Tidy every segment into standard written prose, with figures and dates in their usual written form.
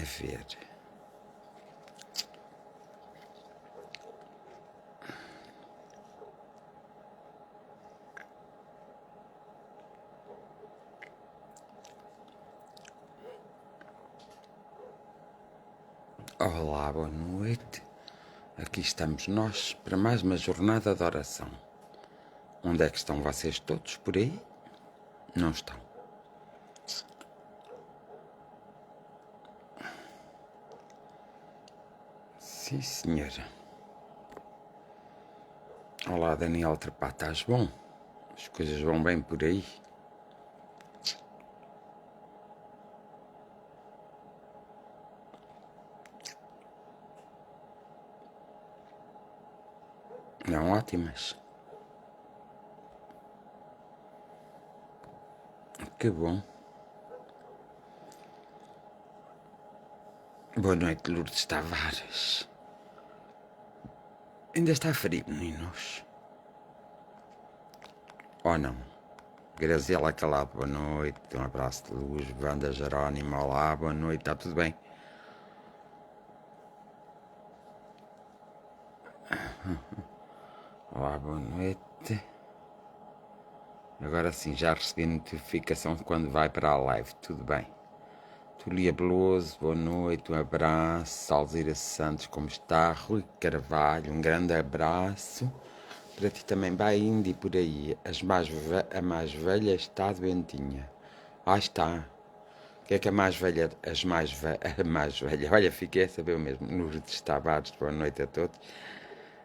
ver. Olá, boa noite. Aqui estamos nós para mais uma jornada de oração. Onde é que estão vocês todos? Por aí? Não estão. Sim, senhora. Olá, Daniel Trepá, estás bom? As coisas vão bem por aí? Não, ótimas. Que bom. Boa noite, Lourdes Tavares. Ainda está frio, meninos? Ou não? Graziela Calado, boa noite. Um abraço de luz. Wanda Jerónimo, olá, boa noite. Está tudo bem? Olá, boa noite. Agora sim, já recebi notificação quando vai para a live. Tudo bem. Tulia Beloso, boa noite. Um abraço. Alzira Santos, como está? Rui Carvalho, um grande abraço. Para ti também, vai indo e por aí. A mais velha está doentinha. Está. O que é que a mais velha... A mais velha... Olha, fiquei a saber o mesmo. Lourdes Tavares, boa noite a todos.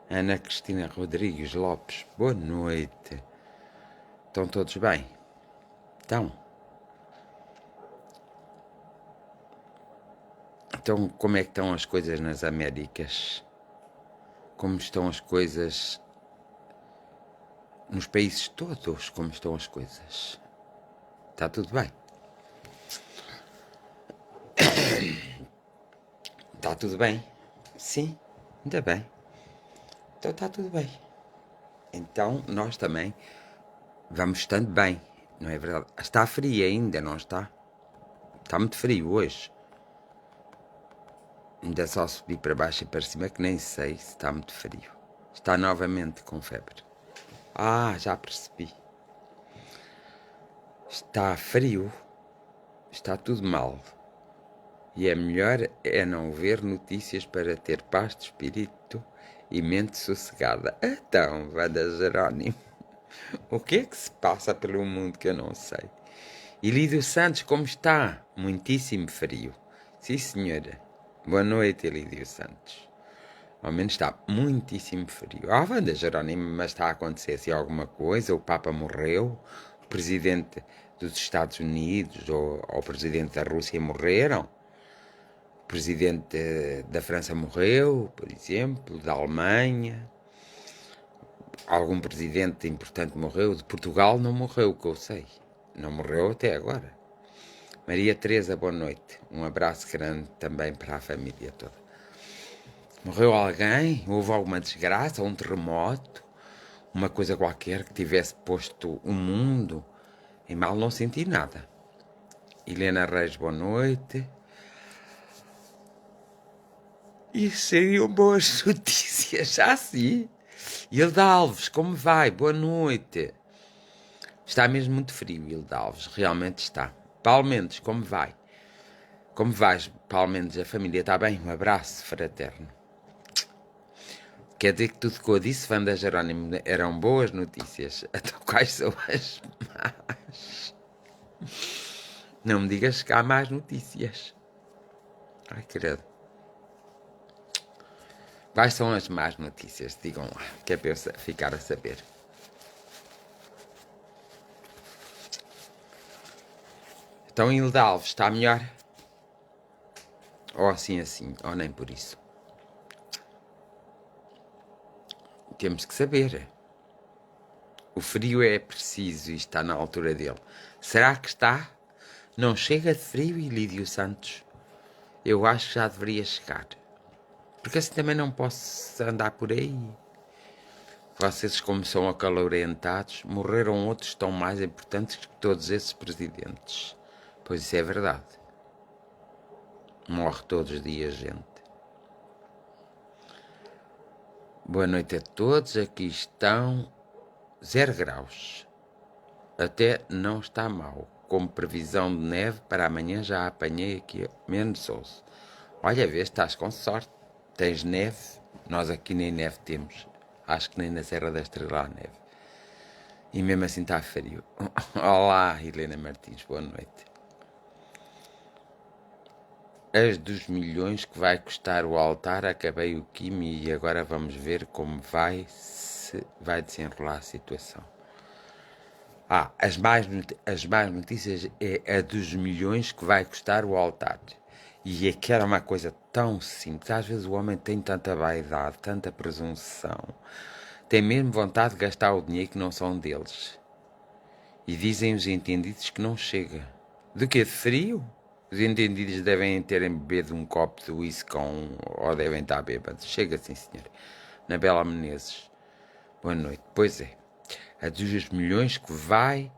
Ana Cristina Rodrigues Lopes, boa noite. Estão todos bem? Então, como é que estão as coisas nas Américas? Como estão as coisas nos países todos? Como estão as coisas? Está tudo bem? Está tudo bem? Sim, ainda bem. Então está tudo bem. Então nós também vamos estando bem, não é verdade? Está frio ainda, não está? Está muito frio hoje. Ainda só subi para baixo e para cima que nem sei se está muito frio. Está novamente com febre. Já percebi. Está frio. Está tudo mal. E é melhor é não ver notícias para ter paz de espírito e mente sossegada. Então, Wanda Jerónimo, o que é que se passa pelo mundo que eu não sei? E Lídio Santos, como está? Muitíssimo frio. Sim, senhora. Boa noite, Lídio Santos. Ao menos está muitíssimo frio. Wanda Jerónimo, mas está a acontecer assim alguma coisa? O Papa morreu? O Presidente dos Estados Unidos ou o Presidente da Rússia morreram? O Presidente da França morreu, por exemplo, da Alemanha. Algum presidente importante morreu. De Portugal não morreu, que eu sei. Não morreu até agora. Maria Teresa, boa noite. Um abraço grande também para a família toda. Morreu alguém? Houve alguma desgraça? Um terremoto? Uma coisa qualquer que tivesse posto o mundo em mal? Não senti nada. Helena Reis, boa noite. E seriam boas notícias, já sim. Hilda Alves, como vai? Boa noite. Está mesmo muito frio, Hilda Alves, realmente está. Paulo Mendes, como vai? Como vais, Paulo Mendes? A família está bem? Um abraço fraterno. Quer dizer que tudo que eu disse, Wanda Jerónimo, eram boas notícias. Então quais são as más? Não me digas que há más notícias. Ai, credo. Quais são as más notícias? Digam lá, que é para eu ficar a saber. Então, Hilda Alves, está melhor? Ou assim, ou nem por isso? Temos que saber. O frio é preciso e está na altura dele. Será que está? Não chega de frio, Ilídio Santos? Eu acho que já deveria chegar. Porque assim também não posso andar por aí. Vocês, como são acalorentados, morreram outros tão mais importantes que todos esses presidentes. Pois isso é verdade. Morre todos os dias gente. Boa noite a todos, aqui estão 0 graus. Até não está mal. Como previsão de neve, para amanhã já apanhei aqui menos 11. Olha, vê, estás com sorte. Tens neve, nós aqui nem neve temos. Acho que nem na Serra da Estrela há neve. E mesmo assim está frio. Olá, Helena Martins, boa noite. As dos milhões que vai custar o altar, acabei o Kimi e agora vamos ver como vai desenrolar a situação. As más notícias é a dos milhões que vai custar o altar. E é que era uma coisa tão simples. Às vezes o homem tem tanta vaidade, tanta presunção, tem mesmo vontade de gastar o dinheiro que não são deles. E dizem os entendidos que não chega. Do que? De frio? Os entendidos devem terem bebido um copo de whisky ou devem estar bêbados. Chega sim, senhor. Anabela Menezes. Boa noite. Pois é. A dos milhões que vai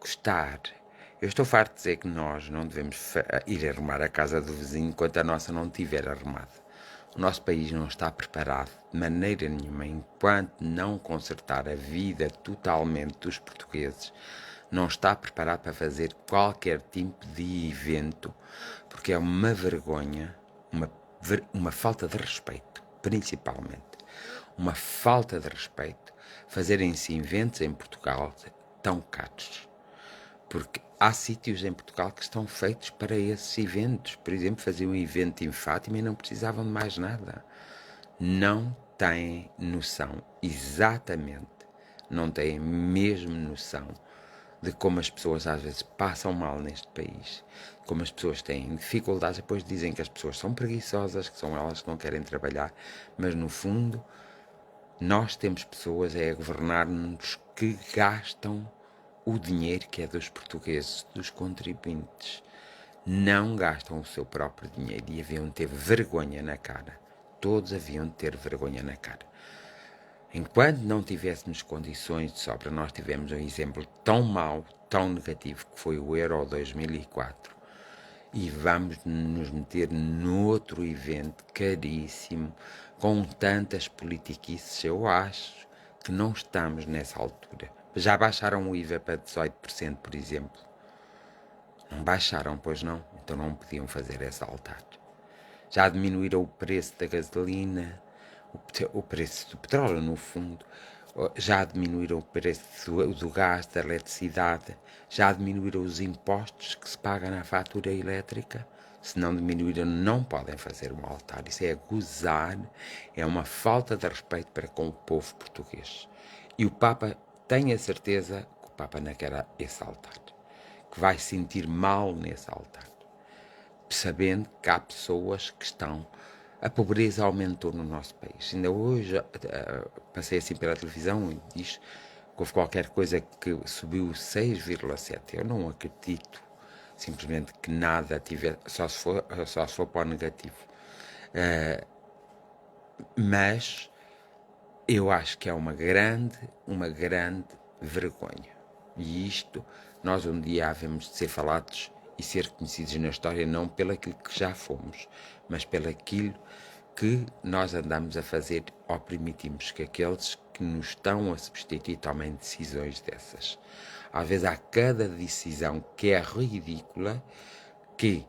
custar. Eu estou farto de dizer que nós não devemos ir arrumar a casa do vizinho enquanto a nossa não estiver arrumada. O nosso país não está preparado de maneira nenhuma enquanto não consertar a vida totalmente dos portugueses. Não está preparado para fazer qualquer tipo de evento, porque é uma vergonha, uma falta de respeito, principalmente. Uma falta de respeito fazerem-se eventos em Portugal tão caros. Porque há sítios em Portugal que estão feitos para esses eventos. Por exemplo, faziam um evento em Fátima e não precisavam de mais nada. Não têm noção, exatamente, não têm mesmo noção de como as pessoas às vezes passam mal neste país, como as pessoas têm dificuldades, depois dizem que as pessoas são preguiçosas, que são elas que não querem trabalhar, mas no fundo nós temos pessoas a governar-nos que gastam o dinheiro que é dos portugueses, dos contribuintes. Não gastam o seu próprio dinheiro e haviam de ter vergonha na cara. Todos haviam de ter vergonha na cara. Enquanto não tivéssemos condições de sobra, nós tivemos um exemplo tão mau, tão negativo, que foi o Euro 2004. E vamos nos meter noutro evento caríssimo, com tantas politiquices. Eu acho que não estamos nessa altura. Já baixaram o IVA para 18%, por exemplo. Não baixaram, pois não? Então não podiam fazer esse altar. Já diminuíram o preço da gasolina, o preço do petróleo, no fundo. Já diminuíram o preço do gás, da eletricidade. Já diminuíram os impostos que se pagam na fatura elétrica. Se não diminuíram, não podem fazer um altar. Isso é gozar, é uma falta de respeito para com o povo português. E o Papa, tenho a certeza que o Papa não quer esse altar, que vai sentir mal nesse altar, sabendo que há pessoas que estão... A pobreza aumentou no nosso país. Ainda hoje passei assim pela televisão e diz que houve qualquer coisa que subiu 6,7. Eu não acredito simplesmente que nada tiver, só se for para o negativo. Mas eu acho que é uma grande vergonha. E isto, nós um dia havemos de ser falados e ser conhecidos na história não pelo aquilo que já fomos, mas pelo aquilo que nós andamos a fazer ou permitimos que aqueles que nos estão a substituir tomem decisões dessas. Às vezes há cada decisão que é ridícula, que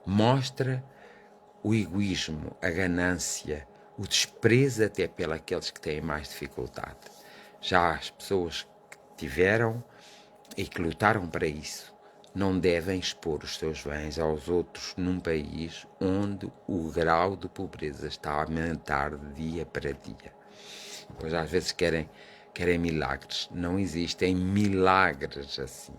mostra o egoísmo, a ganância, o desprezo até pelos que têm mais dificuldade. Já as pessoas que tiveram e que lutaram para isso não devem expor os seus bens aos outros num país onde o grau de pobreza está a aumentar de dia para dia. Pois às vezes querem milagres. Não existem milagres assim.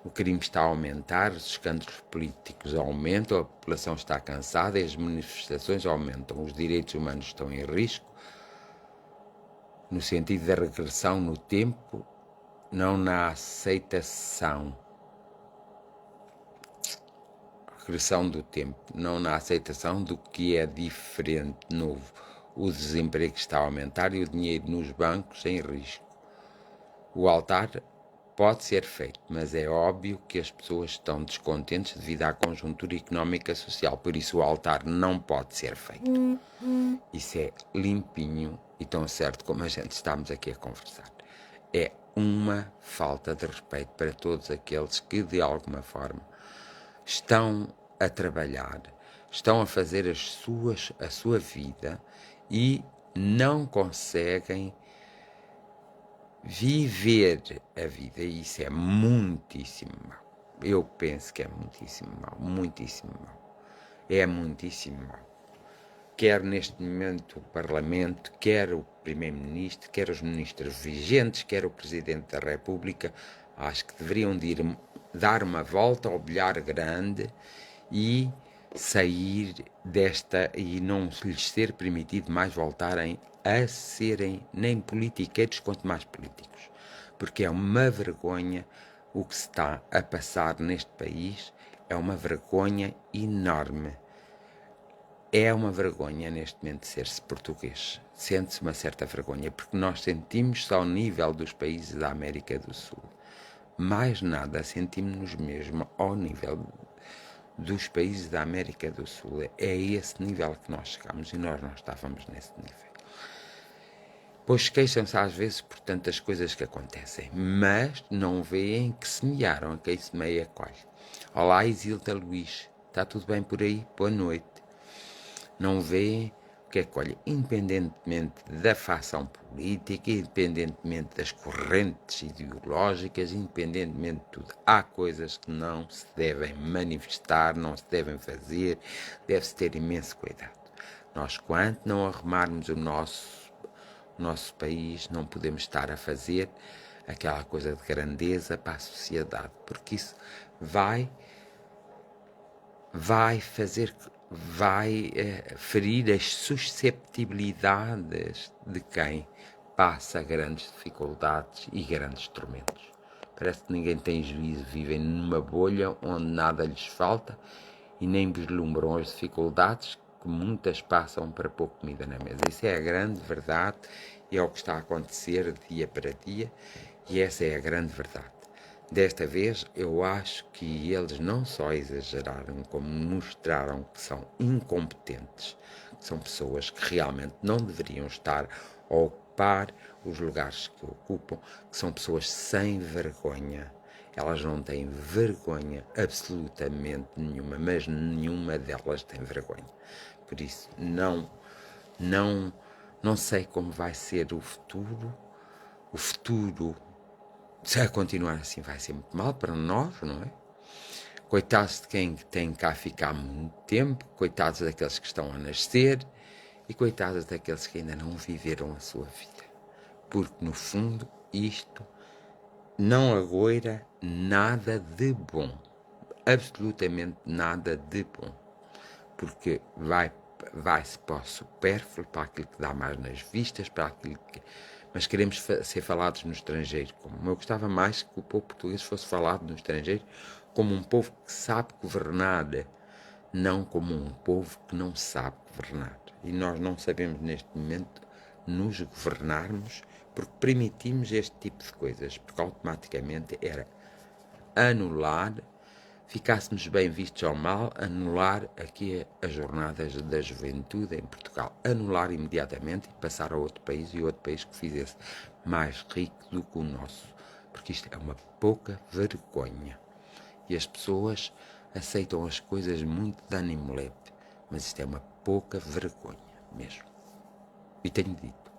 O crime está a aumentar, os escândalos políticos aumentam, a população está cansada e as manifestações aumentam. Os direitos humanos estão em risco, no sentido da regressão no tempo, não na aceitação. Regressão do tempo, não na aceitação do que é diferente, novo. O desemprego está a aumentar e o dinheiro nos bancos em risco. O altar Pode ser feito, mas é óbvio que as pessoas estão descontentes devido à conjuntura económica e social, por isso o altar não pode ser feito. Isso é limpinho e tão certo como a gente estamos aqui a conversar. É uma falta de respeito para todos aqueles que, de alguma forma, estão a trabalhar, estão a fazer a sua vida e não conseguem viver a vida. E isso é muitíssimo mau. Eu penso que é muitíssimo mau, muitíssimo mau. É muitíssimo mau. Quer neste momento o Parlamento, quer o Primeiro-Ministro, quer os ministros vigentes, quer o Presidente da República, acho que deveriam de ir dar uma volta ao bilhar grande e sair desta e não lhes ser permitido mais voltarem a serem nem politiqueiros quanto mais políticos, porque é uma vergonha o que se está a passar neste país, é uma vergonha enorme. É uma vergonha neste momento ser-se português. Sente-se uma certa vergonha, porque nós sentimos-se ao nível dos países da América do Sul. Mais nada, sentimos-nos mesmo ao nível dos países da América do Sul. É esse nível que nós chegamos e nós não estávamos nesse nível. Pois queixam-se às vezes por tantas coisas que acontecem, mas não veem que semearam, a quem semeia colhe. Olá, Isilda Luís, está tudo bem por aí? Boa noite. Não veem o que é que, olha, independentemente da facção política, independentemente das correntes ideológicas, independentemente de tudo, há coisas que não se devem manifestar, não se devem fazer, deve-se ter imenso cuidado. Nós, quanto não arrumarmos o nosso país, não podemos estar a fazer aquela coisa de grandeza para a sociedade, porque isso vai ferir as susceptibilidades de quem passa grandes dificuldades e grandes tormentos. Parece que ninguém tem juízo, vivem numa bolha onde nada lhes falta e nem vislumbram as dificuldades que muitas passam para pôr comida na mesa. Isso é a grande verdade e é o que está a acontecer dia para dia e essa é a grande verdade. Desta vez, eu acho que eles não só exageraram, como mostraram que são incompetentes, que são pessoas que realmente não deveriam estar a ocupar os lugares que ocupam, que são pessoas sem vergonha. Elas não têm vergonha absolutamente nenhuma, mas nenhuma delas tem vergonha. Por isso, não sei como vai ser o futuro. O futuro, se a continuar assim, vai ser muito mal para nós, não é? Coitados de quem tem cá a ficar muito tempo, coitados daqueles que estão a nascer e coitados daqueles que ainda não viveram a sua vida. Porque, no fundo, isto não agoura nada de bom. Absolutamente nada de bom. Porque vai-se para o supérfluo, para aquilo que dá mais nas vistas, para aquilo que... Mas queremos ser falados no estrangeiro. Como eu gostava mais que o povo português fosse falado no estrangeiro como um povo que sabe governar, não como um povo que não sabe governar. E nós não sabemos neste momento nos governarmos porque permitimos este tipo de coisas, porque automaticamente era anular, ficássemos bem vistos ao mal, anular aqui as jornadas da juventude em Portugal, anular imediatamente e passar a outro país e outro país que fizesse mais rico do que o nosso, porque isto é uma pouca vergonha. E as pessoas aceitam as coisas muito de ânimo leve, mas isto é uma pouca vergonha mesmo. E tenho dito.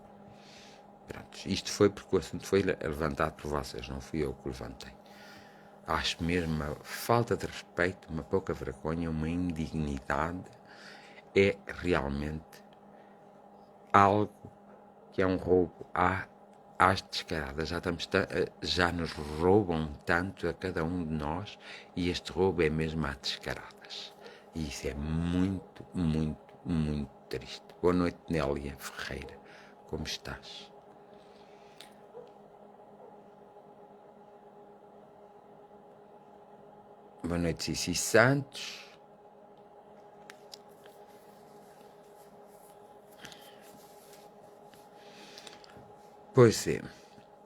Pronto, isto foi porque o assunto foi levantado por vocês, não fui eu que o levantei. Acho mesmo uma falta de respeito, uma pouca vergonha, uma indignidade. É realmente algo que é um roubo às descaradas. Já nos roubam tanto a cada um de nós e este roubo é mesmo às descaradas. E isso é muito, muito, muito triste. Boa noite, Nélia Ferreira. Como estás? Boa noite, Cici Santos. Pois é.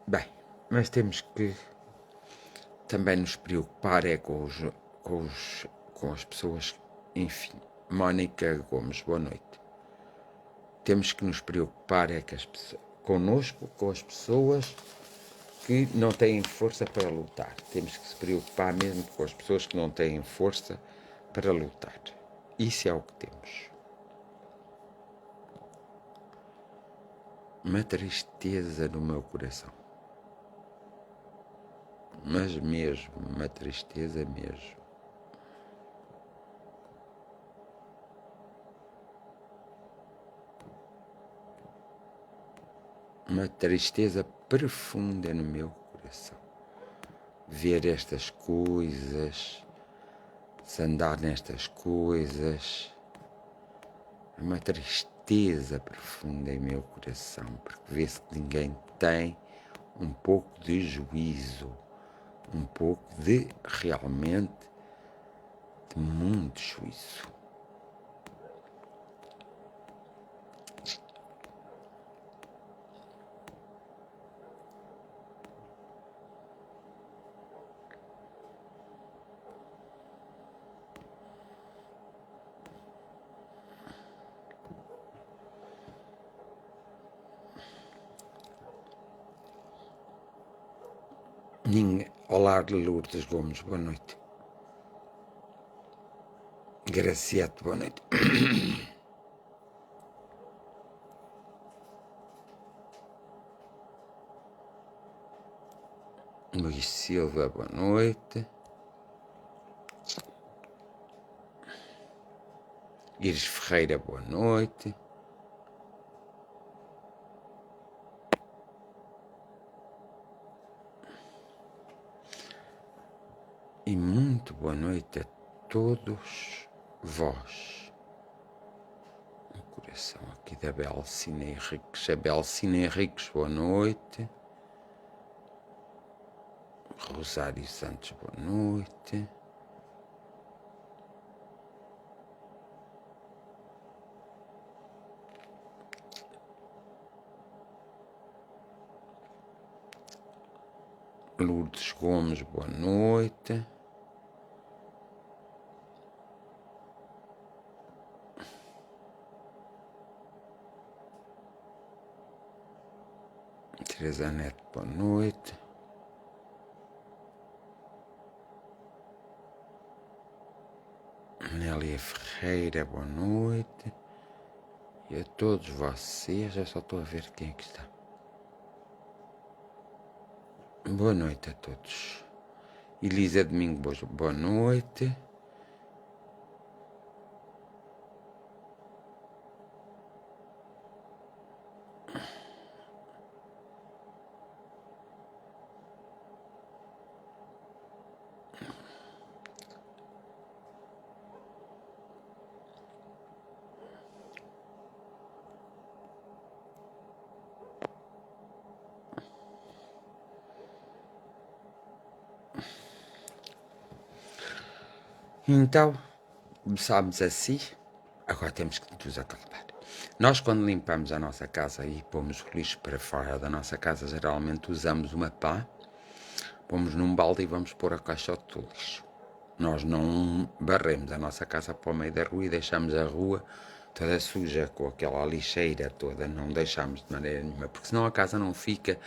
Bem, mas temos que também nos preocupar é com as pessoas, enfim. Mónica Gomes, boa noite. Temos que nos preocupar é connosco, com as pessoas que não têm força para lutar. Temos que se preocupar mesmo com as pessoas que não têm força para lutar. Isso é o que temos. Uma tristeza no meu coração. Mas mesmo, uma tristeza mesmo. Uma tristeza profunda no meu coração. Ver estas coisas, se andar nestas coisas, é uma tristeza profunda em meu coração, porque vê-se que ninguém tem um pouco de juízo, um pouco de, realmente, de muito juízo. Olá, Lourdes Gomes, boa noite. Graciete, boa noite. Luís Silva, boa noite. Iris Ferreira, boa noite. E muito boa noite a todos vós. O coração aqui da Belcina Henriques. A Belcina Henriques, boa noite. Rosário Santos, boa noite. Lourdes Gomes, boa noite. Teresa Neto, boa noite. Nélia Ferreira, boa noite. E a todos vocês, já só estou a ver quem é que está. Boa noite a todos. Elisa Domingos, boa noite. Então, começámos assim, agora temos que nos acalmar. Nós, quando limpamos a nossa casa e pomos o lixo para fora da nossa casa, geralmente usamos uma pá, pomos num balde e vamos pôr a caixote do lixo. Nós não barremos a nossa casa para o meio da rua e deixamos a rua toda suja, com aquela lixeira toda, não deixamos de maneira nenhuma, porque senão a casa não fica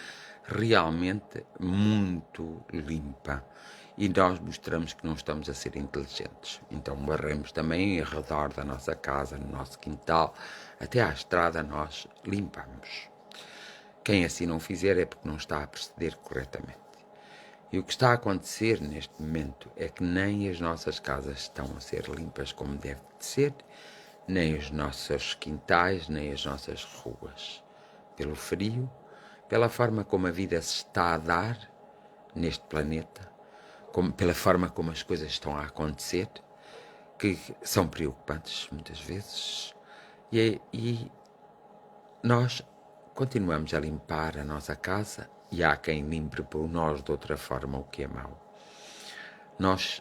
realmente muito limpa. E nós mostramos que não estamos a ser inteligentes. Então barremos também em redor da nossa casa, no nosso quintal, até à estrada nós limpamos. Quem assim não fizer é porque não está a proceder corretamente. E o que está a acontecer neste momento é que nem as nossas casas estão a ser limpas como deve de ser, nem os nossos quintais, nem as nossas ruas. Pelo frio, pela forma como a vida se está a dar neste planeta, pela forma como as coisas estão a acontecer, que são preocupantes muitas vezes, e nós continuamos a limpar a nossa casa e há quem limpe por nós de outra forma, o que é mau. Nós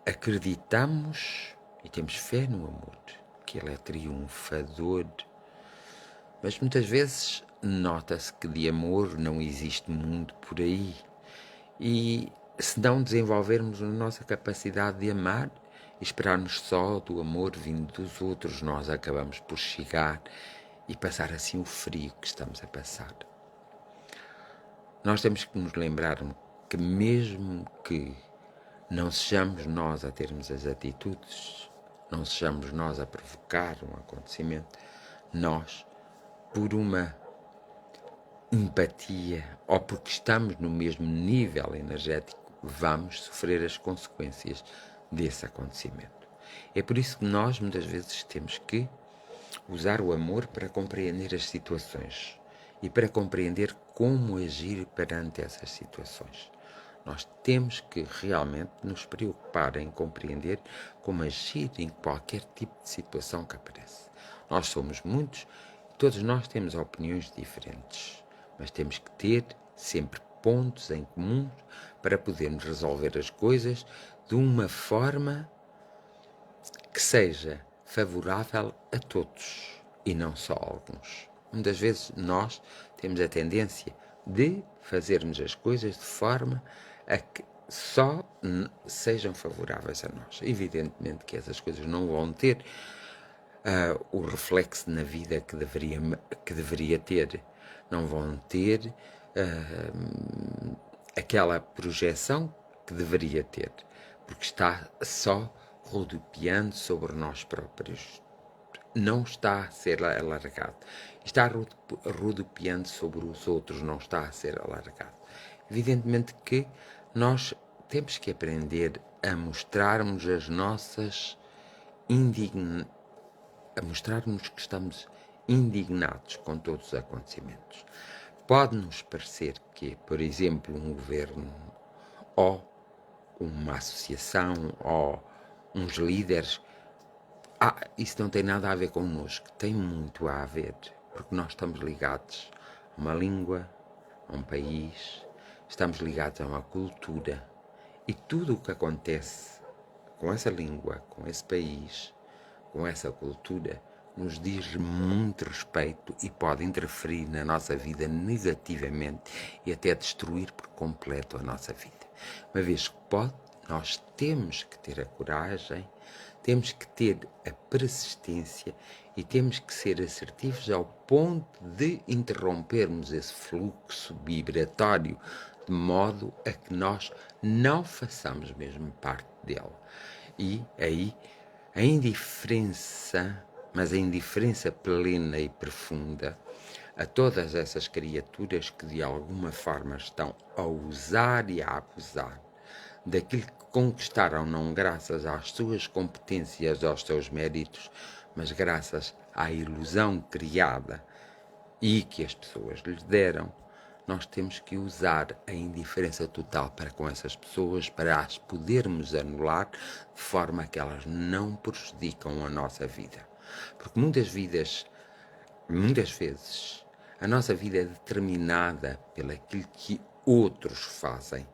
acreditamos e temos fé no amor, que ele é triunfador, mas muitas vezes nota-se que de amor não existe muito por aí. E se não desenvolvermos a nossa capacidade de amar e esperarmos só do amor vindo dos outros, nós acabamos por chegar e passar assim o frio que estamos a passar. Nós temos que nos lembrar que mesmo que não sejamos nós a termos as atitudes, não sejamos nós a provocar um acontecimento, nós, por uma empatia ou porque estamos no mesmo nível energético, vamos sofrer as consequências desse acontecimento. É por isso que nós muitas vezes temos que usar o amor para compreender as situações e para compreender como agir perante essas situações. Nós temos que realmente nos preocupar em compreender como agir em qualquer tipo de situação que aparece. Nós somos muitos, todos nós temos opiniões diferentes, mas temos que ter sempre pontos em comum para podermos resolver as coisas de uma forma que seja favorável a todos e não só a alguns. Muitas vezes nós temos a tendência de fazermos as coisas de forma a que só sejam favoráveis a nós. Evidentemente que essas coisas não vão ter o reflexo na vida que deveria ter. Não vão ter aquela projeção que deveria ter, porque está só rodopiando sobre nós próprios. Não está a ser alargado. Está rodopiando sobre os outros, não está a ser alargado. Evidentemente que nós temos que aprender a mostrarmos as nossas a mostrarmos que estamos indignados com todos os acontecimentos. Pode-nos parecer que, por exemplo, um governo ou uma associação ou uns líderes, isso não tem nada a ver connosco, tem muito a ver, porque nós estamos ligados a uma língua, a um país, estamos ligados a uma cultura e tudo o que acontece com essa língua, com esse país, com essa cultura, nos diz muito respeito e pode interferir na nossa vida negativamente e até destruir por completo a nossa vida. Uma vez que pode, nós temos que ter a coragem, temos que ter a persistência e temos que ser assertivos ao ponto de interrompermos esse fluxo vibratório de modo a que nós não façamos mesmo parte dele. E aí a indiferença, mas a indiferença plena e profunda a todas essas criaturas que de alguma forma estão a usar e a abusar daquilo que conquistaram não graças às suas competências, aos seus méritos, mas graças à ilusão criada e que as pessoas lhes deram. Nós temos que usar a indiferença total para com essas pessoas, para as podermos anular de forma que elas não prejudicam a nossa vida. Porque muitas vezes, a nossa vida é determinada pelo aquilo que outros fazem,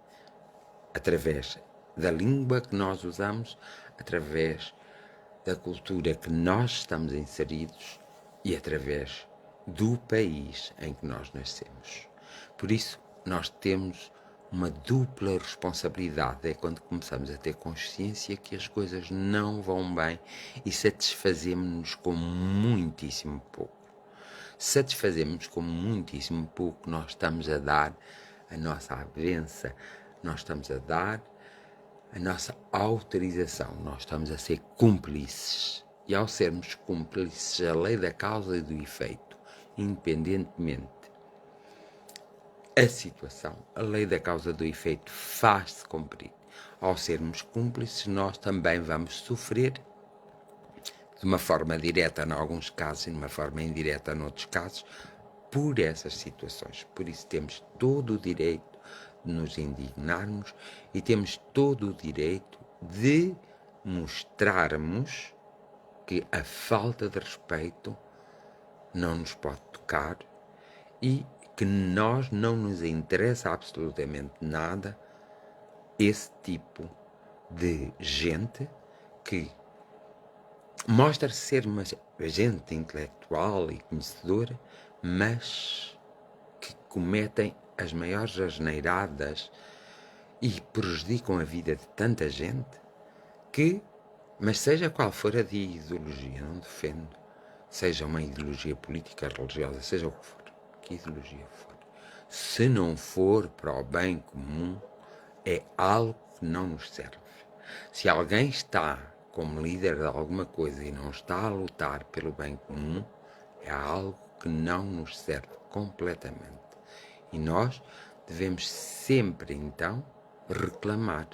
através da língua que nós usamos, através da cultura que nós estamos inseridos e através do país em que nós nascemos. Por isso, nós temos uma dupla responsabilidade. É quando começamos a ter consciência que as coisas não vão bem e satisfazemos-nos com muitíssimo pouco. Satisfazemos com muitíssimo pouco, nós estamos a dar a nossa avença, nós estamos a dar a nossa autorização, nós estamos a ser cúmplices. E ao sermos cúmplices, a lei da causa e do efeito, independentemente a situação, a lei da causa e do efeito faz-se cumprir. Ao sermos cúmplices, nós também vamos sofrer de uma forma direta em alguns casos e de uma forma indireta em outros casos, por essas situações. Por isso temos todo o direito de nos indignarmos e temos todo o direito de mostrarmos que a falta de respeito não nos pode tocar e que nós não nos interessa absolutamente nada esse tipo de gente que mostra ser uma gente intelectual e conhecedora, mas que cometem as maiores asneiradas e prejudicam a vida de tanta gente que, mas seja qual for a de ideologia, não defendo, seja uma ideologia política, religiosa, seja o que for, que ideologia for, se não for para o bem comum, é algo que não nos serve. Se alguém está como líder de alguma coisa e não está a lutar pelo bem comum, é algo que não nos serve completamente. E nós devemos sempre, então, reclamar.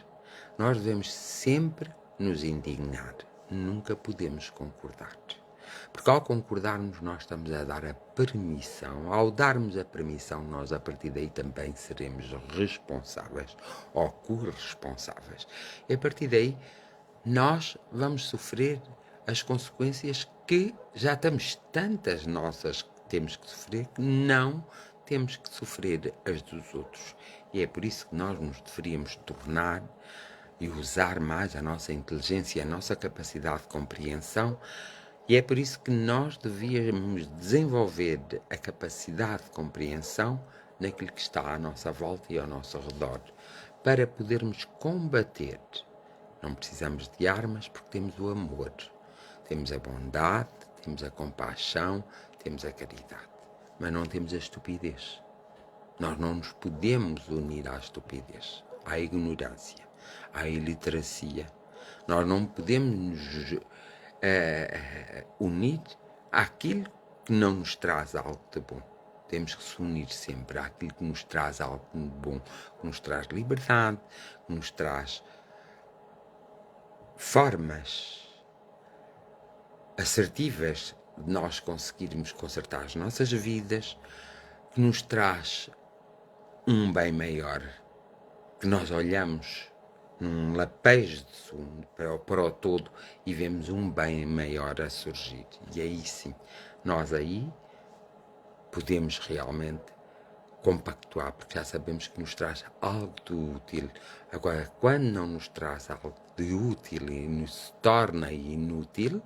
Nós devemos sempre nos indignar. Nunca podemos concordar. Porque ao concordarmos, nós estamos a dar a permissão. Ao darmos a permissão, nós a partir daí também seremos responsáveis ou corresponsáveis. E a partir daí, nós vamos sofrer as consequências que já estamos tantas nossas que temos que sofrer, que não temos que sofrer as dos outros. E é por isso que nós nos deveríamos tornar e usar mais a nossa inteligência, a nossa capacidade de compreensão, e é por isso que nós devíamos desenvolver a capacidade de compreensão naquilo que está à nossa volta e ao nosso redor, para podermos combater. Não precisamos de armas porque temos o amor, temos a bondade, temos a compaixão, temos a caridade, mas não temos a estupidez. Nós não nos podemos unir à estupidez, à ignorância, à iliteracia. Nós não podemos nos unir àquilo que não nos traz algo de bom. Temos que se unir sempre àquilo que nos traz algo de bom, que nos traz liberdade, que nos traz formas assertivas de nós conseguirmos consertar as nossas vidas, que nos traz um bem maior, que nós olhamos num lapejo de segundo para o todo e vemos um bem maior a surgir. E aí sim, nós aí podemos realmente compactuar, porque já sabemos que nos traz algo de útil. Agora, quando não nos traz algo de útil e nos torna inútil,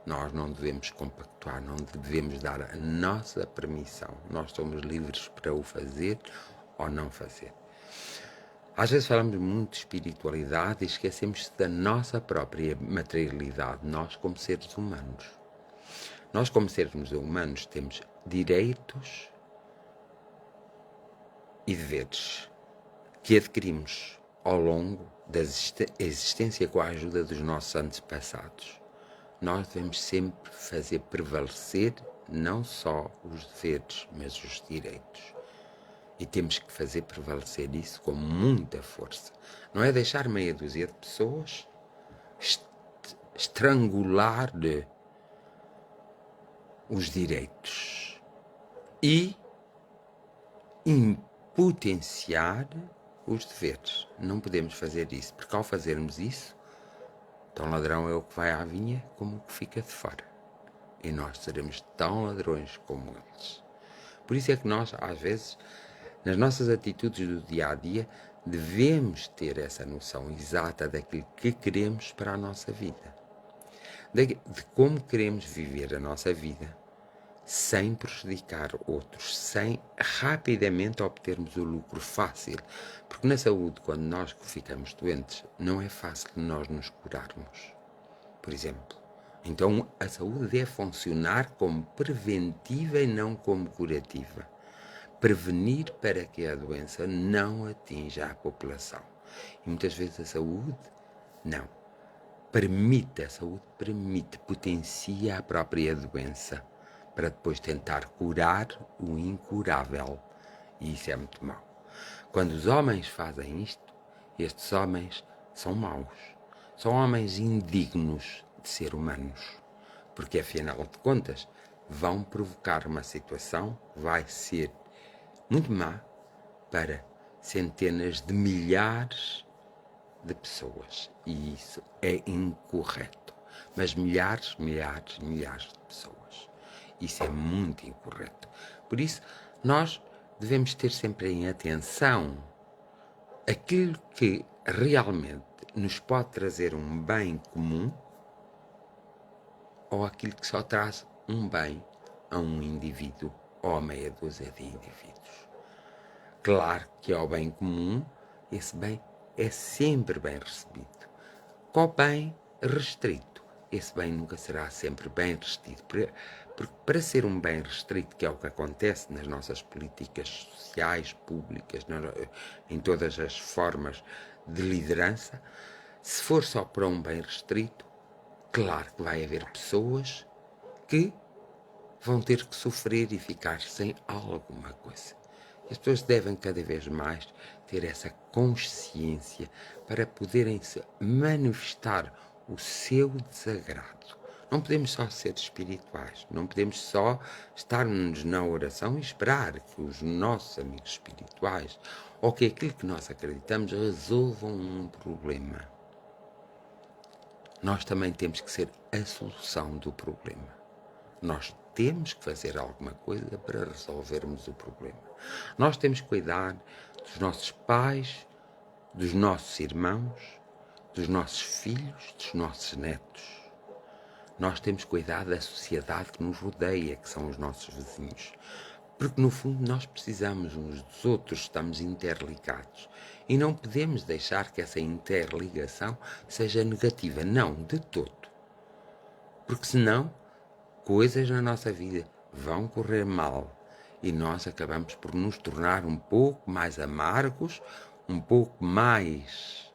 nós não devemos compactuar, não devemos dar a nossa permissão. Nós somos livres para o fazer ou não fazer. Às vezes falamos muito de espiritualidade e esquecemos da nossa própria materialidade, nós como seres humanos. Nós como seres humanos temos direitos e deveres que adquirimos ao longo da existência com a ajuda dos nossos antepassados. Nós devemos sempre fazer prevalecer não só os deveres, mas os direitos. E temos que fazer prevalecer isso com muita força. Não é deixar meia dúzia de pessoas estrangular os direitos e impotenciar os deveres. Não podemos fazer isso, porque ao fazermos isso, tão ladrão é o que vai à vinha como o que fica de fora. E nós seremos tão ladrões como eles. Por isso é que nós, às vezes, nas nossas atitudes do dia a dia, devemos ter essa noção exata daquilo que queremos para a nossa vida. De como queremos viver a nossa vida sem prejudicar outros, sem rapidamente obtermos o lucro fácil. Porque na saúde, quando nós ficamos doentes, não é fácil nós nos curarmos. Por exemplo, então a saúde deve funcionar como preventiva e não como curativa. Prevenir para que a doença não atinja a população. E muitas vezes a saúde não. A saúde permite, potencia a própria doença para depois tentar curar o incurável. E isso é muito mau. Quando os homens fazem isto, estes homens são maus. São homens indignos de ser humanos. Porque, afinal de contas, vão provocar uma situação, vai ser muito má para centenas de milhares de pessoas. E isso é incorreto. Mas milhares de pessoas. Isso é muito incorreto. Por isso, nós devemos ter sempre em atenção aquilo que realmente nos pode trazer um bem comum ou aquilo que só traz um bem a um indivíduo ou a meia dúzia de indivíduos. Claro que ao bem comum, esse bem é sempre bem recebido. Com bem restrito, esse bem nunca será sempre bem restrito, porque para ser um bem restrito, que é o que acontece nas nossas políticas sociais, públicas, em todas as formas de liderança, se for só para um bem restrito, claro que vai haver pessoas que vão ter que sofrer e ficar sem alguma coisa. As pessoas devem cada vez mais ter essa consciência para poderem se manifestar o seu desagrado. Não podemos só ser espirituais, não podemos só estarmos na oração e esperar que os nossos amigos espirituais ou que aquilo que nós acreditamos resolvam um problema. Nós também temos que ser a solução do problema. Nós temos que fazer alguma coisa para resolvermos o problema. Nós temos que cuidar dos nossos pais, dos nossos irmãos, dos nossos filhos, dos nossos netos. Nós temos que cuidar da sociedade que nos rodeia, que são os nossos vizinhos. Porque, no fundo, nós precisamos uns dos outros, estamos interligados. E não podemos deixar que essa interligação seja negativa. Não, de todo. Porque, senão, coisas na nossa vida vão correr mal e nós acabamos por nos tornar um pouco mais amargos, um pouco mais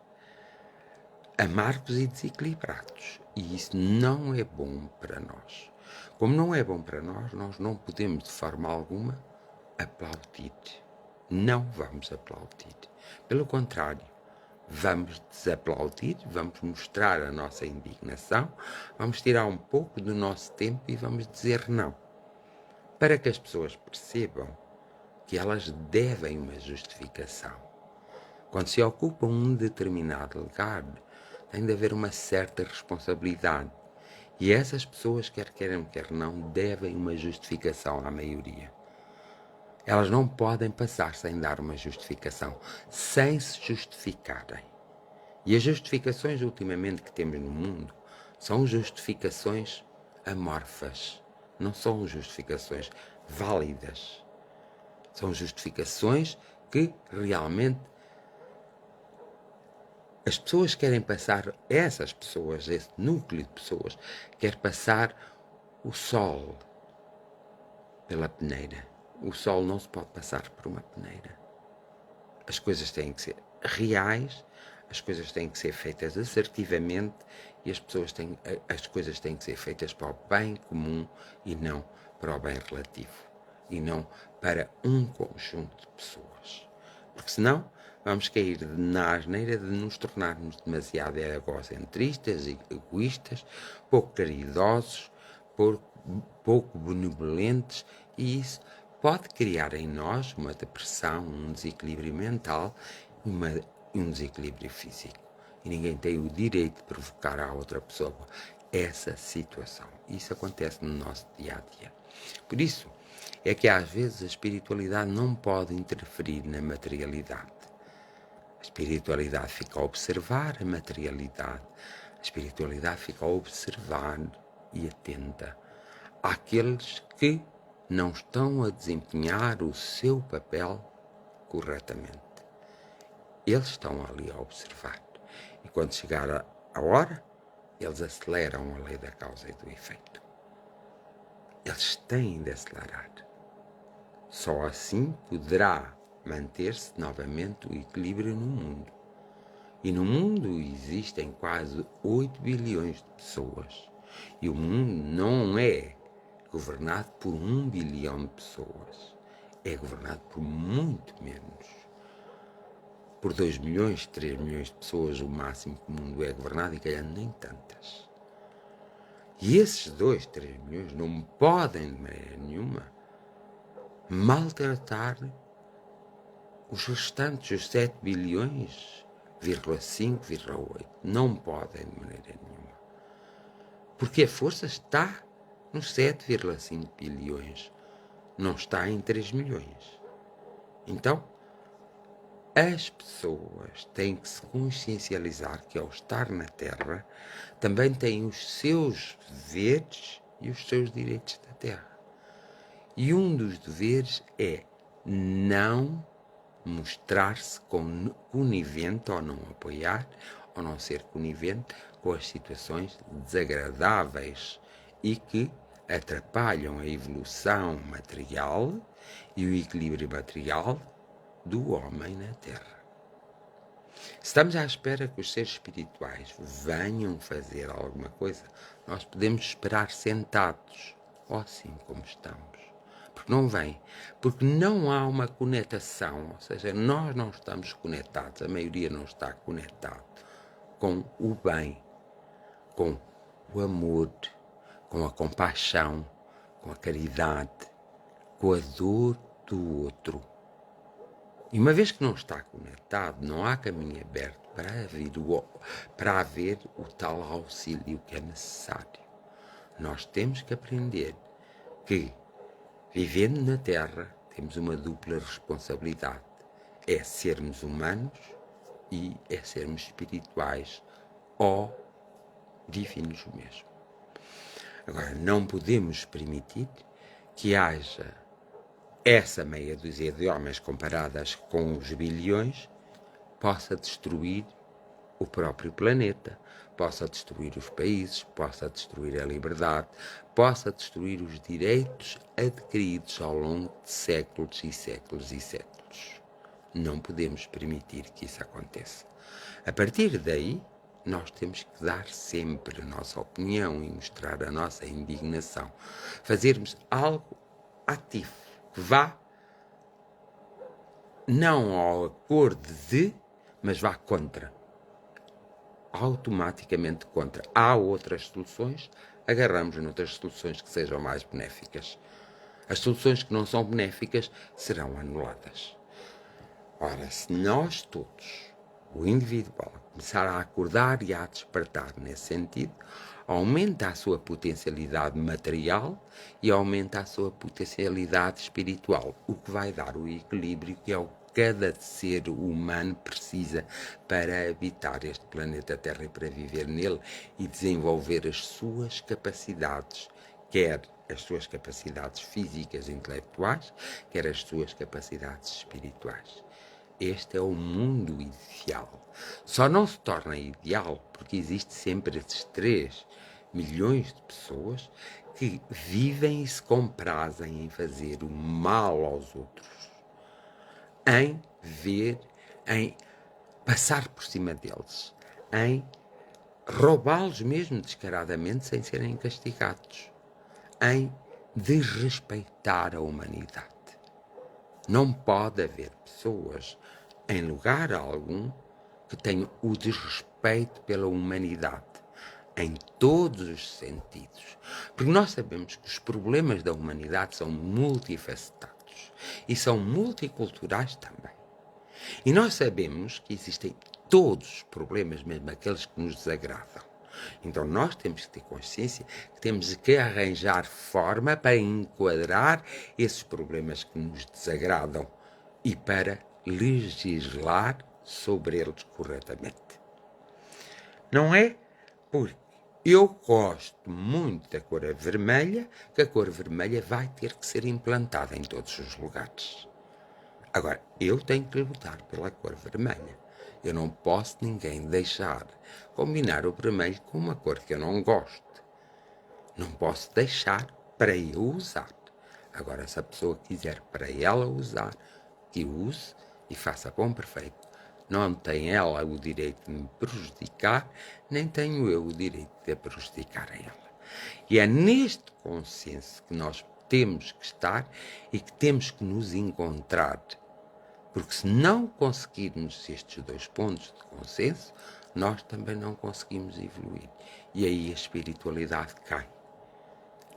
amargos e desequilibrados. E isso não é bom para nós. Como não é bom para nós, nós não podemos de forma alguma aplaudir. Não vamos aplaudir. Pelo contrário, vamos desaplaudir, vamos mostrar a nossa indignação, vamos tirar um pouco do nosso tempo e vamos dizer não. Para que as pessoas percebam que elas devem uma justificação. Quando se ocupa um determinado lugar, tem de haver uma certa responsabilidade. E essas pessoas, quer queiram, quer não, devem uma justificação à maioria. Elas não podem passar sem dar uma justificação, sem se justificarem. E as justificações ultimamente que temos no mundo são justificações amorfas, não são justificações válidas. São justificações que realmente as pessoas querem passar, essas pessoas, esse núcleo de pessoas, quer passar o sol pela peneira. O sol não se pode passar por uma peneira. As coisas têm que ser reais, as coisas têm que ser feitas assertivamente e as coisas têm que ser feitas para o bem comum e não para o bem relativo. E não para um conjunto de pessoas. Porque senão vamos cair na asneira de nos tornarmos demasiado egocentristas, egoístas, pouco caridosos, pouco benevolentes e isso pode criar em nós uma depressão, um desequilíbrio mental e um desequilíbrio físico. E ninguém tem o direito de provocar à outra pessoa essa situação. Isso acontece no nosso dia-a-dia. Por isso, é que às vezes a espiritualidade não pode interferir na materialidade. A espiritualidade fica a observar a materialidade. A espiritualidade fica a observar e atenta àqueles que não estão a desempenhar o seu papel corretamente. Eles estão ali a observar. E quando chegar a hora, eles aceleram a lei da causa e do efeito. Eles têm de acelerar. Só assim poderá manter-se novamente o equilíbrio no mundo. E no mundo existem quase 8 bilhões de pessoas. E o mundo não é governado por 1 bilhão de pessoas. É governado por muito menos. Por 2 milhões, 3 milhões de pessoas, o máximo que o mundo é governado, e calhar nem tantas. E esses 2, 3 milhões não podem, de maneira nenhuma, maltratar os restantes, os 7 bilhões, 5,8. Não podem de maneira nenhuma. Porque a força está nos 7,5 bilhões, não está em 3 milhões. Então, as pessoas têm que se consciencializar que ao estar na Terra também têm os seus deveres e os seus direitos da Terra. E um dos deveres é não mostrar-se conivente ou não apoiar, ou não ser conivente com as situações desagradáveis e que atrapalham a evolução material e o equilíbrio material do homem na Terra. Estamos à espera que os seres espirituais venham fazer alguma coisa. Nós podemos esperar sentados, ou assim como estamos. Porque não vem. Porque não há uma conectação. Ou seja, nós não estamos conectados, a maioria não está conectado com o bem, com o amor, com a compaixão, com a caridade, com a dor do outro. E uma vez que não está conectado, não há caminho aberto para haver o tal auxílio que é necessário. Nós temos que aprender que, vivendo na Terra, temos uma dupla responsabilidade. É sermos humanos e é sermos espirituais ou divinos mesmo. Agora, não podemos permitir que haja essa meia dúzia de homens comparadas com os bilhões possa destruir o próprio planeta, possa destruir os países, possa destruir a liberdade, possa destruir os direitos adquiridos ao longo de séculos e séculos e séculos. Não podemos permitir que isso aconteça. A partir daí, nós temos que dar sempre a nossa opinião e mostrar a nossa indignação. Fazermos algo ativo, que vá não ao acordo de, mas vá contra. Automaticamente contra. Há outras soluções, agarramos noutras soluções que sejam mais benéficas. As soluções que não são benéficas serão anuladas. Ora, se nós todos, o individual, começar a acordar e a despertar nesse sentido, aumenta a sua potencialidade material e aumenta a sua potencialidade espiritual, o que vai dar o equilíbrio que é o que cada ser humano precisa para habitar este planeta Terra e para viver nele e desenvolver as suas capacidades, quer as suas capacidades físicas e intelectuais, quer as suas capacidades espirituais. Este é o mundo ideal. Só não se torna ideal porque existe sempre esses 3 milhões de pessoas que vivem e se comprazem em fazer o mal aos outros, em ver, em passar por cima deles, em roubá-los mesmo descaradamente sem serem castigados, em desrespeitar a humanidade. Não pode haver pessoas em lugar algum que tenham o desrespeito pela humanidade, em todos os sentidos. Porque nós sabemos que os problemas da humanidade são multifacetados e são multiculturais também. E nós sabemos que existem todos os problemas, mesmo aqueles que nos desagradam. Então nós temos que ter consciência que temos que arranjar forma para enquadrar esses problemas que nos desagradam e para legislar sobre eles corretamente. Não é porque eu gosto muito da cor vermelha que a cor vermelha vai ter que ser implantada em todos os lugares. Agora, eu tenho que lutar pela cor vermelha. Eu não posso ninguém deixar combinar o vermelho com uma cor que eu não gosto. Não posso deixar para eu usar. Agora, se a pessoa quiser para ela usar, que use e faça bom perfeito. Não tem ela o direito de me prejudicar, nem tenho eu o direito de a prejudicar a ela. E é neste consenso que nós temos que estar e que temos que nos encontrar. Porque se não conseguirmos estes 2 pontos de consenso, nós também não conseguimos evoluir. E aí a espiritualidade cai.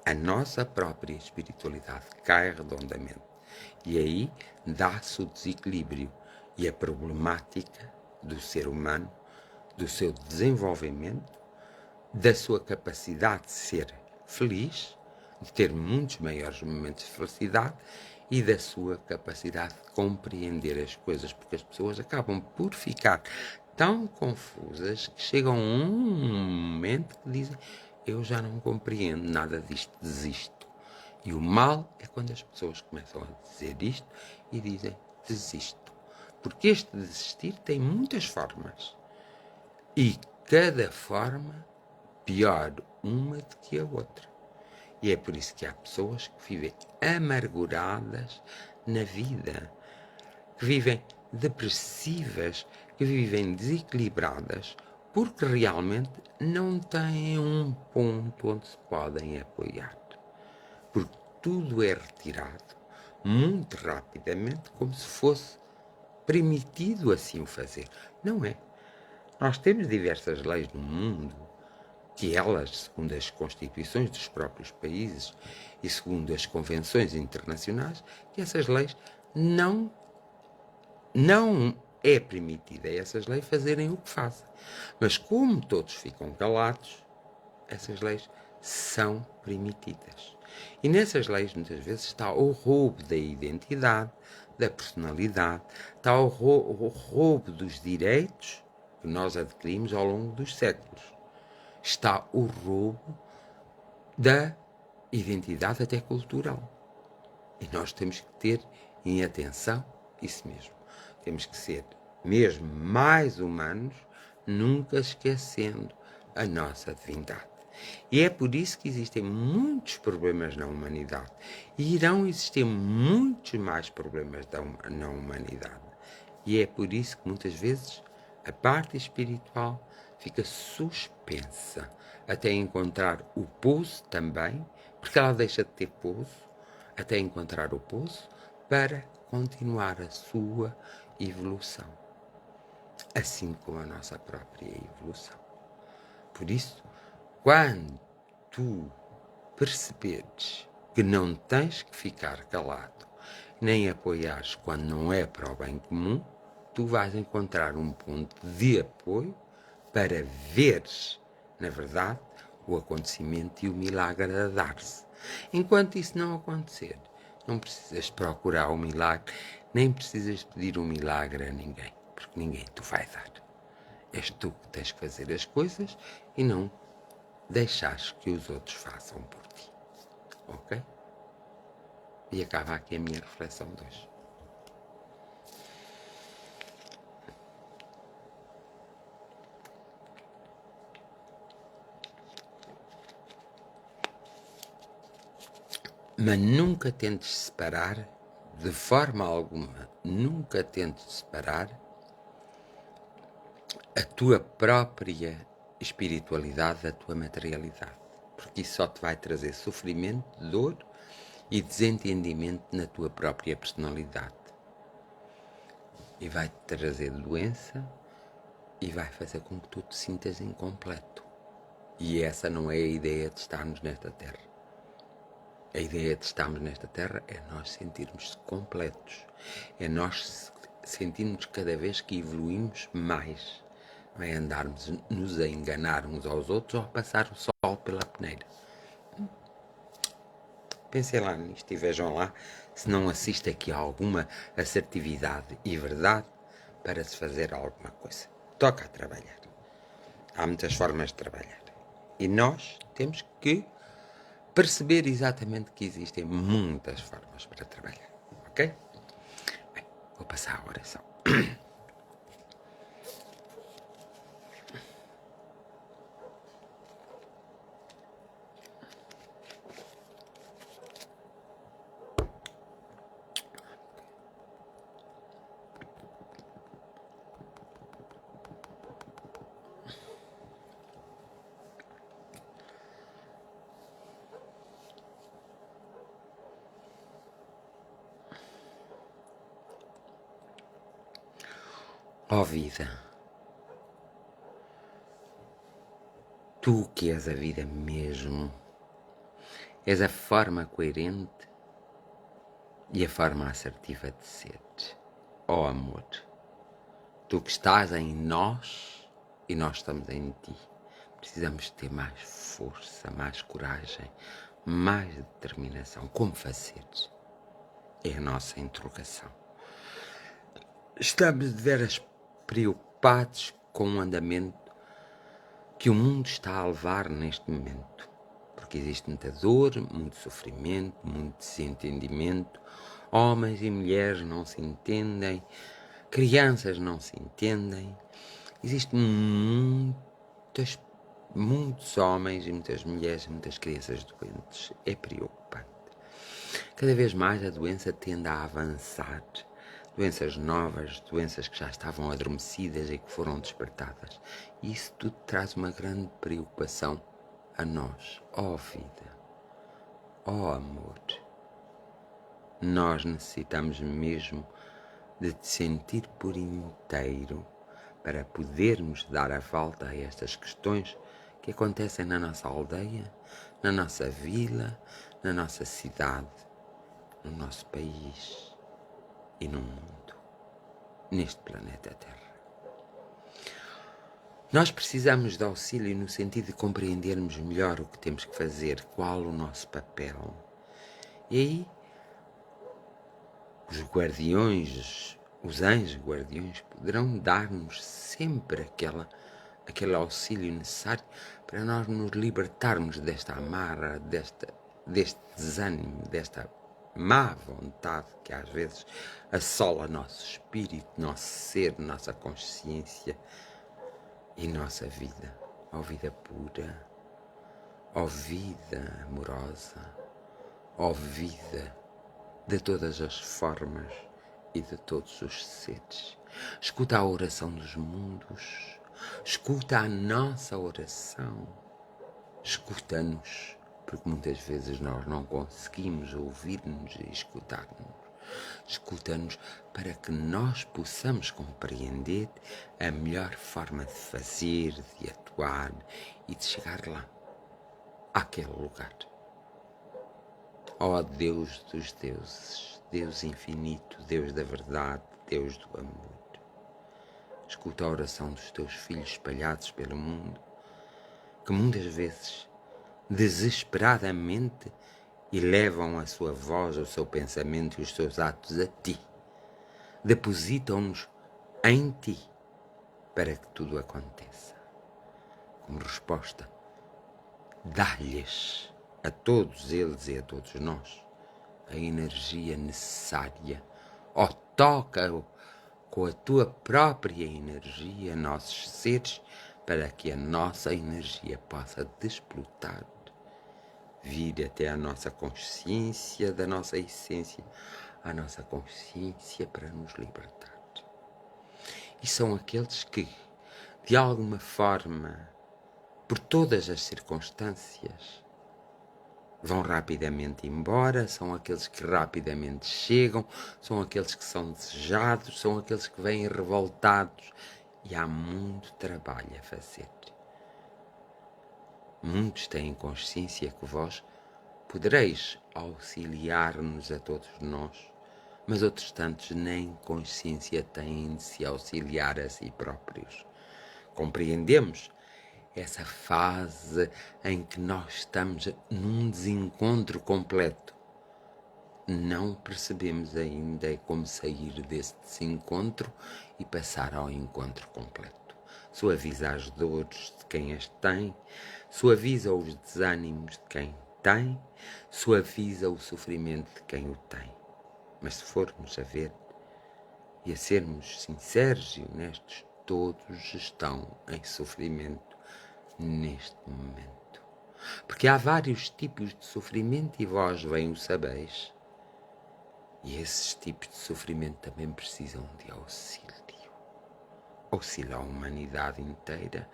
A nossa própria espiritualidade cai redondamente. E aí dá-se o desequilíbrio e a problemática do ser humano, do seu desenvolvimento, da sua capacidade de ser feliz, de ter muitos maiores momentos de felicidade e da sua capacidade de compreender as coisas, porque as pessoas acabam por ficar tão confusas que chegam a um momento que dizem: eu já não compreendo nada disto, desisto. E o mal é quando as pessoas começam a dizer isto e dizem: desisto. Porque este desistir tem muitas formas. E cada forma pior uma do que a outra. E é por isso que há pessoas que vivem amarguradas na vida, que vivem depressivas, que vivem desequilibradas, porque realmente não têm um ponto onde se podem apoiar. Porque tudo é retirado muito rapidamente, como se fosse permitido assim o fazer. Não é. Nós temos diversas leis no mundo que elas, segundo as constituições dos próprios países e segundo as convenções internacionais, que essas leis não é permitida a essas leis fazerem o que fazem. Mas como todos ficam calados, essas leis são permitidas. E nessas leis, muitas vezes, está o roubo da identidade, da personalidade, está o roubo dos direitos que nós adquirimos ao longo dos séculos. Está o roubo da identidade até cultural. E nós temos que ter em atenção isso mesmo. Temos que ser mesmo mais humanos, nunca esquecendo a nossa divindade. E é por isso que existem muitos problemas na humanidade. E irão existir muitos mais problemas na humanidade. E é por isso que muitas vezes a parte espiritual fica suspensa até encontrar o pouso também, porque ela deixa de ter pouso, até encontrar o pouso para continuar a sua evolução, assim como a nossa própria evolução. Por isso, quando tu perceberes que não tens que ficar calado, nem apoiares quando não é para o bem comum, tu vais encontrar um ponto de apoio para veres, na verdade, o acontecimento e o milagre a dar-se. Enquanto isso não acontecer, não precisas procurar o milagre, nem precisas pedir um milagre a ninguém, porque ninguém te vai dar. És tu que tens que fazer as coisas e não deixares que os outros façam por ti. Ok? E acaba aqui a minha reflexão de hoje. Mas nunca tentes separar, de forma alguma, nunca tentes separar a tua própria espiritualidade da tua materialidade. Porque isso só te vai trazer sofrimento, dor e desentendimento na tua própria personalidade. E vai te trazer doença e vai fazer com que tu te sintas incompleto. E essa não é a ideia de estarmos nesta terra. A ideia de estarmos nesta terra é nós sentirmos completos. É nós sentirmos cada vez que evoluímos mais. Não é andarmos nos a enganar uns aos outros ou a passar o sol pela peneira. Pensem lá nisto e vejam lá se não assiste aqui a alguma assertividade e verdade para se fazer alguma coisa. Toca a trabalhar. Há muitas formas de trabalhar. E nós temos que perceber exatamente que existem muitas formas para trabalhar. Ok? Bem, vou passar a oração. Ó vida, tu que és a vida mesmo, és a forma coerente e a forma assertiva de ser. Ó amor, tu que estás em nós e nós estamos em ti. Precisamos ter mais força, mais coragem, mais determinação. Como fazer? É a nossa interrogação. Estamos de veras preocupados com o andamento que o mundo está a levar neste momento. Porque existe muita dor, muito sofrimento, muito desentendimento. Homens e mulheres não se entendem, crianças não se entendem, existem muitos homens e muitas mulheres e muitas crianças doentes. É preocupante. Cada vez mais a doença tende a avançar. Doenças novas, doenças que já estavam adormecidas e que foram despertadas. E isso tudo traz uma grande preocupação a nós. Ó vida, ó amor, nós necessitamos mesmo de te sentir por inteiro para podermos dar a volta a estas questões que acontecem na nossa aldeia, na nossa vila, na nossa cidade, no nosso país e no mundo, neste planeta Terra. Nós precisamos de auxílio no sentido de compreendermos melhor o que temos que fazer, qual o nosso papel. E aí, os guardiões, os anjos guardiões, poderão dar-nos sempre aquele auxílio necessário para nós nos libertarmos desta amarra, deste desânimo, desta má vontade que às vezes assola nosso espírito, nosso ser, nossa consciência e nossa vida. Ó vida pura, ó vida amorosa, ó vida de todas as formas e de todos os seres. Escuta a oração dos mundos, escuta a nossa oração, escuta-nos, porque muitas vezes nós não conseguimos ouvir-nos e escutar-nos. Escuta-nos para que nós possamos compreender a melhor forma de fazer, de atuar e de chegar lá, àquele lugar. Ó Deus dos deuses, Deus infinito, Deus da verdade, Deus do amor. Escuta a oração dos teus filhos espalhados pelo mundo, que muitas vezes, desesperadamente, elevam a sua voz, o seu pensamento e os seus atos a ti. Depositam-nos em ti para que tudo aconteça. Como resposta, dá-lhes a todos eles e a todos nós a energia necessária. Ó, toca com a tua própria energia nossos seres para que a nossa energia possa desplotar, vir até a nossa consciência, da nossa essência, a nossa consciência para nos libertar. E são aqueles que, de alguma forma, por todas as circunstâncias, vão rapidamente embora, são aqueles que rapidamente chegam, são aqueles que são desejados, são aqueles que vêm revoltados e há muito trabalho a fazer. Muitos têm consciência que vós podereis auxiliar-nos a todos nós, mas outros tantos nem consciência têm de se auxiliar a si próprios. Compreendemos essa fase em que nós estamos num desencontro completo. Não percebemos ainda como sair desse desencontro e passar ao encontro completo. Suaviza as dores de quem as tem, suaviza os desânimos de quem tem, suaviza o sofrimento de quem o tem. Mas se formos a ver e a sermos sinceros e honestos, todos estão em sofrimento neste momento. Porque há vários tipos de sofrimento e vós bem o sabeis. E esses tipos de sofrimento também precisam de auxílio. Auxílio à humanidade inteira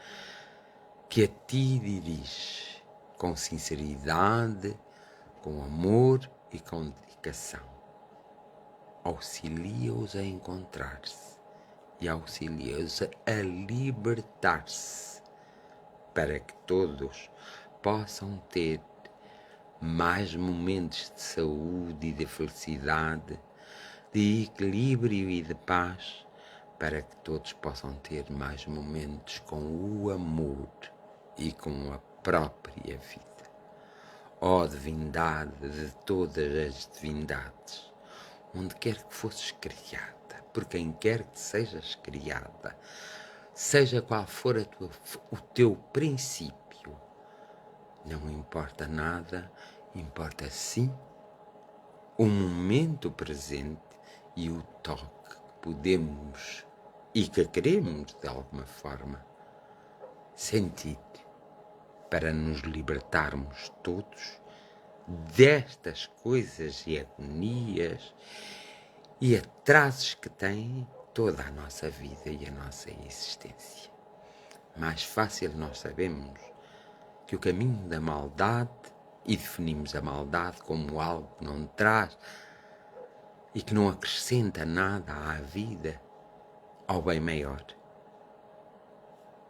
que a ti dirige com sinceridade, com amor e com dedicação. Auxilia-os a encontrar-se e auxilia-os a libertar-se para que todos possam ter mais momentos de saúde e de felicidade, de equilíbrio e de paz, para que todos possam ter mais momentos com o amor e com a própria vida. Ó divindade de todas as divindades, onde quer que fosses criada, por quem quer que sejas criada, seja qual for o teu princípio, não importa nada, importa sim o momento presente e o toque podemos e que queremos, de alguma forma, sentir para nos libertarmos todos destas coisas e agonias e atrasos que têm toda a nossa vida e a nossa existência. Mais fácil nós sabemos que o caminho da maldade, e definimos a maldade como algo que não traz e que não acrescenta nada à vida, ao bem maior.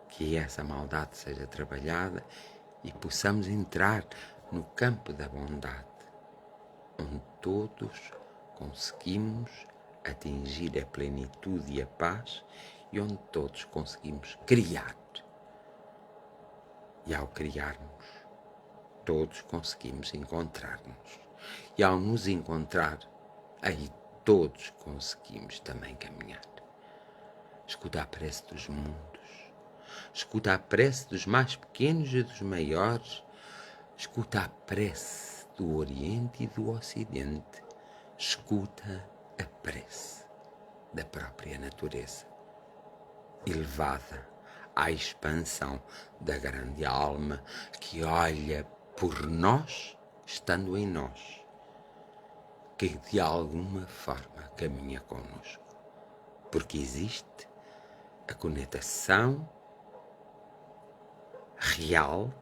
Que essa maldade seja trabalhada e possamos entrar no campo da bondade, onde todos conseguimos atingir a plenitude e a paz e onde todos conseguimos criar. E ao criarmos, todos conseguimos encontrar-nos. E ao nos encontrar, aí todos conseguimos também caminhar. Escuta a prece dos mundos, escuta a prece dos mais pequenos e dos maiores, escuta a prece do Oriente e do Ocidente, escuta a prece da própria natureza, elevada à expansão da grande alma que olha por nós, estando em nós, que de alguma forma caminha connosco, porque existe a conexão real,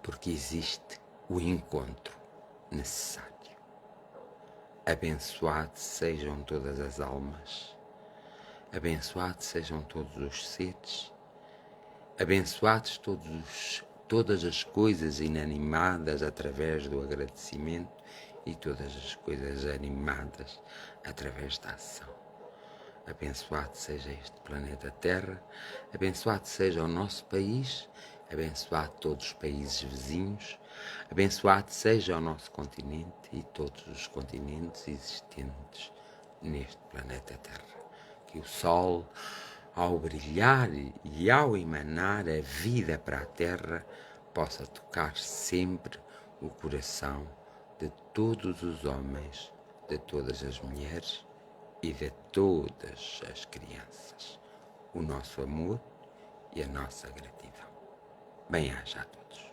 porque existe o encontro necessário. Abençoados sejam todas as almas, abençoados sejam todos os seres, abençoados todas as coisas inanimadas através do agradecimento e todas as coisas animadas através da ação. Abençoado seja este planeta Terra, abençoado seja o nosso país, abençoado todos os países vizinhos, abençoado seja o nosso continente e todos os continentes existentes neste planeta Terra. Que o Sol, ao brilhar e ao emanar a vida para a Terra, possa tocar sempre o coração de todos os homens, de todas as mulheres e de todas as crianças. O nosso amor e a nossa gratidão. Bem-aja a todos.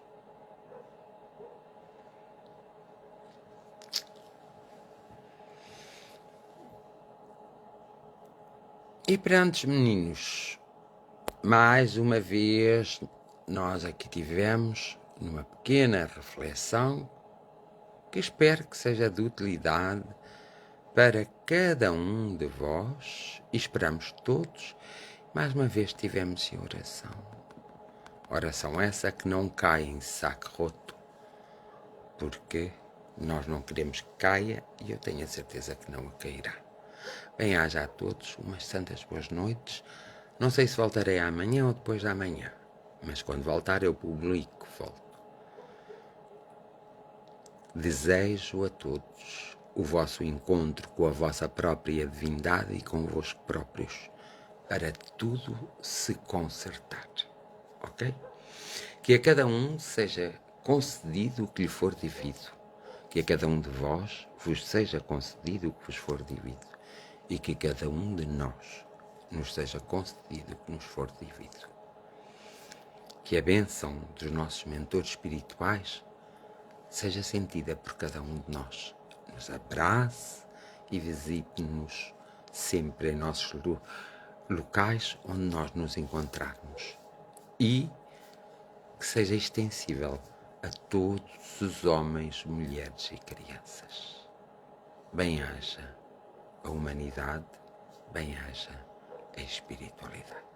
E pronto, meninos, mais uma vez nós aqui tivemos numa pequena reflexão que espero que seja de utilidade para cada um de vós e esperamos todos, mais uma vez tivemos em oração. Oração essa que não cai em saco roto, porque nós não queremos que caia e eu tenho a certeza que não cairá. Bem-aja a todos, umas santas boas noites. Não sei se voltarei amanhã ou depois da manhã, mas quando voltar eu publico, volto. Desejo a todos o vosso encontro com a vossa própria divindade e convosco próprios, para tudo se consertar, ok? Que a cada um seja concedido o que lhe for devido, que a cada um de vós vos seja concedido o que vos for devido, e que cada um de nós nos seja concedido o que nos for devido. Que a bênção dos nossos mentores espirituais seja sentida por cada um de nós, nos abrace e visite-nos sempre em nossos locais onde nós nos encontrarmos, e que seja extensível a todos os homens, mulheres e crianças. Bem-haja a humanidade, bem-haja a espiritualidade.